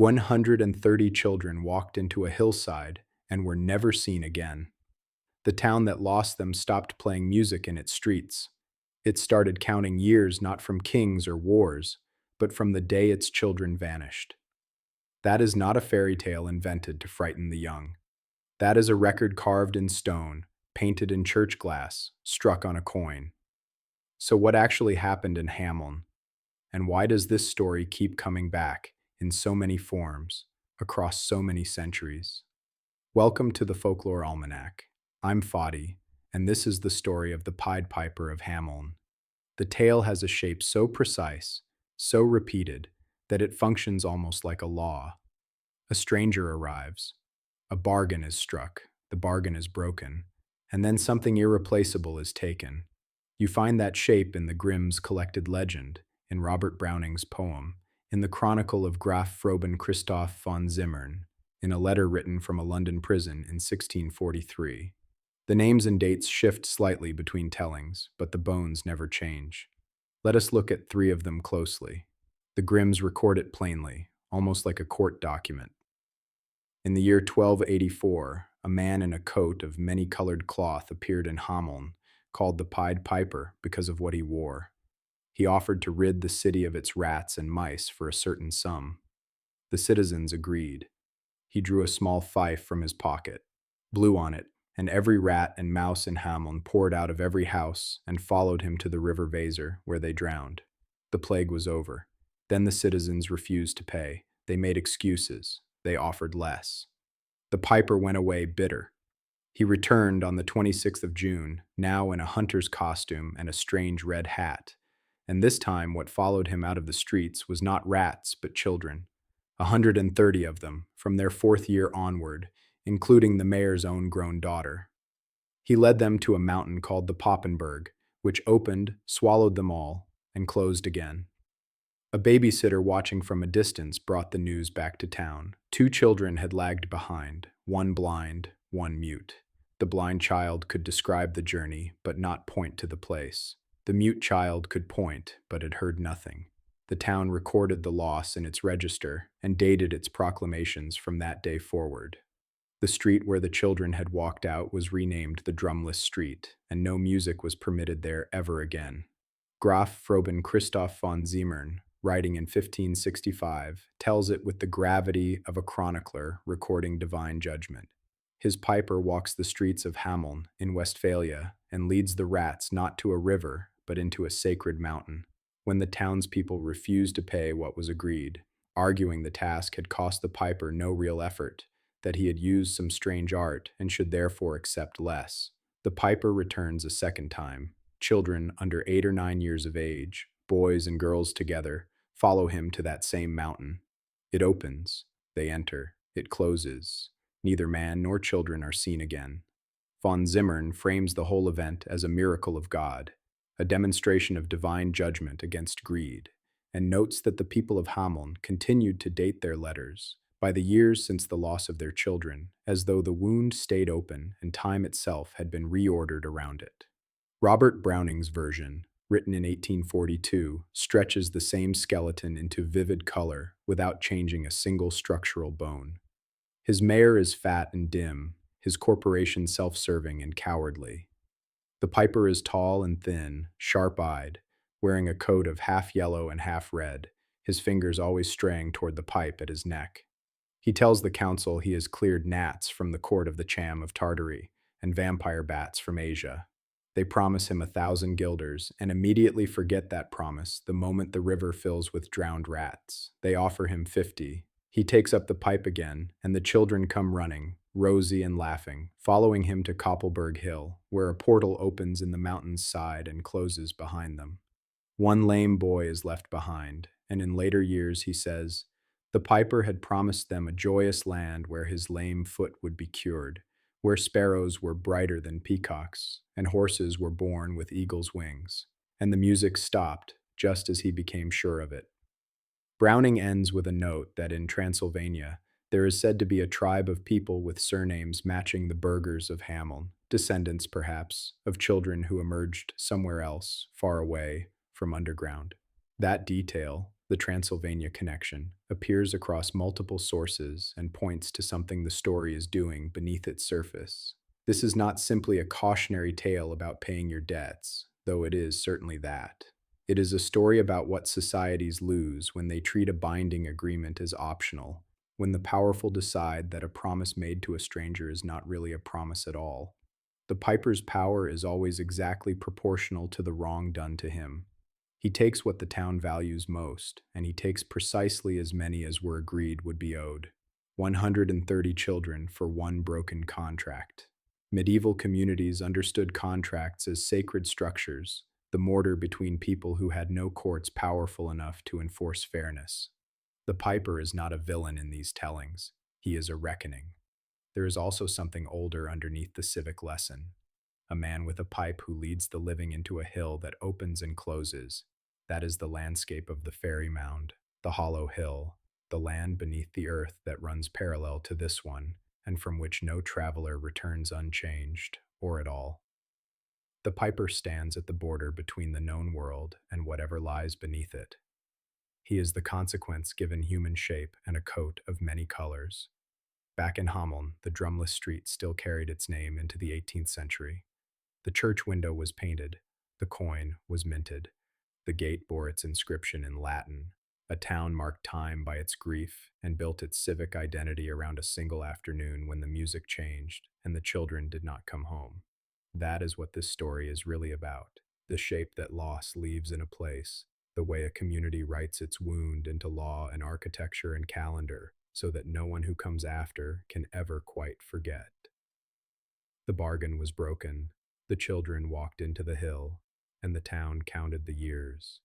130 children walked into a hillside and were never seen again. The town that lost them stopped playing music in its streets. It started counting years not from kings or wars, but from the day its children vanished. That is not a fairy tale invented to frighten the young. That is a record carved in stone, painted in church glass, struck on a coin. So what actually happened in Hameln? And why does this story keep coming back in so many forms, across so many centuries? Welcome to the Folklore Almanac. I'm Fadi, and this is the story of the Pied Piper of Hameln. The tale has a shape so precise, so repeated, that it functions almost like a law. A stranger arrives. A bargain is struck. The bargain is broken. And then something irreplaceable is taken. You find that shape in the Grimm's collected legend, in Robert Browning's poem, in the chronicle of Graf Froben Christoph von Zimmern, in a letter written from a London prison in 1643. The names and dates shift slightly between tellings, but the bones never change. Let us look at three of them closely. The Grimms record it plainly, almost like a court document. In the year 1284, a man in a coat of many-colored cloth appeared in Hameln, called the Pied Piper because of what he wore. He offered to rid the city of its rats and mice for a certain sum. The citizens agreed. He drew a small fife from his pocket, blew on it, and every rat and mouse in Hameln poured out of every house and followed him to the river Weser, where they drowned. The plague was over. Then the citizens refused to pay. They made excuses. They offered less. The piper went away bitter. He returned on the 26th of June, now in a hunter's costume and a strange red hat. And this time what followed him out of the streets was not rats, but children. 130 of them, from their 4th year onward, including the mayor's own grown daughter. He led them to a mountain called the Poppenberg, which opened, swallowed them all, and closed again. A babysitter watching from a distance brought the news back to town. 2 children had lagged behind, one blind, one mute. The blind child could describe the journey, but not point to the place. The mute child could point, but had heard nothing. The town recorded the loss in its register and dated its proclamations from that day forward. The street where the children had walked out was renamed the Drumless Street, and no music was permitted there ever again. Graf Froben Christoph von Zimmern, writing in 1565, tells it with the gravity of a chronicler recording divine judgment. His piper walks the streets of Hameln in Westphalia and leads the rats not to a river, but into a sacred mountain. When the townspeople refused to pay what was agreed, arguing the task had cost the piper no real effort, that he had used some strange art and should therefore accept less, the piper returns a second time. Children under 8 or 9 years of age, boys and girls together, follow him to that same mountain. It opens, they enter, it closes. Neither man nor children are seen again. Von Zimmern frames the whole event as a miracle of God, a demonstration of divine judgment against greed, and notes that the people of Hameln continued to date their letters by the years since the loss of their children, as though the wound stayed open and time itself had been reordered around it. Robert Browning's version, written in 1842, stretches the same skeleton into vivid color without changing a single structural bone. His mayor is fat and dim, his corporation self-serving and cowardly. The piper is tall and thin, sharp-eyed, wearing a coat of half yellow and half red, his fingers always straying toward the pipe at his neck. He tells the council he has cleared gnats from the court of the Cham of Tartary and vampire bats from Asia. They promise him 1,000 guilders and immediately forget that promise the moment the river fills with drowned rats. They offer him 50. He takes up the pipe again, and the children come running, rosy and laughing, following him to Koppelberg Hill, where a portal opens in the mountain's side and closes behind them. One lame boy is left behind, and in later years he says, the piper had promised them a joyous land where his lame foot would be cured, where sparrows were brighter than peacocks, and horses were born with eagles' wings. And the music stopped, just as he became sure of it. Browning ends with a note that in Transylvania, there is said to be a tribe of people with surnames matching the burghers of Hameln, descendants, perhaps, of children who emerged somewhere else, far away, from underground. That detail, The Transylvania connection appears across multiple sources and points to something the story is doing beneath its surface. This is not simply a cautionary tale about paying your debts, though it is certainly that. It is a story about what societies lose when they treat a binding agreement as optional, when the powerful decide that a promise made to a stranger is not really a promise at all. The piper's power is always exactly proportional to the wrong done to him. He takes what the town values most, and he takes precisely as many as were agreed would be owed. 130 children for one broken contract. Medieval communities understood contracts as sacred structures, the mortar between people who had no courts powerful enough to enforce fairness. The piper is not a villain in these tellings, he is a reckoning. There is also something older underneath the civic lesson. A man with a pipe who leads the living into a hill that opens and closes. That is the landscape of the fairy mound, the hollow hill, the land beneath the earth that runs parallel to this one, and from which no traveler returns unchanged, or at all. The piper stands at the border between the known world and whatever lies beneath it. He is the consequence given human shape and a coat of many colors. Back in Hameln, the drumless street still carried its name into the 18th century. The church window was painted, the coin was minted, the gate bore its inscription in Latin. A town marked time by its grief and built its civic identity around a single afternoon when the music changed and the children did not come home. That is what this story is really about, the shape that loss leaves in a place, the way a community writes its wound into law and architecture and calendar, so that no one who comes after can ever quite forget. The bargain was broken, the children walked into the hill, and the town counted the years.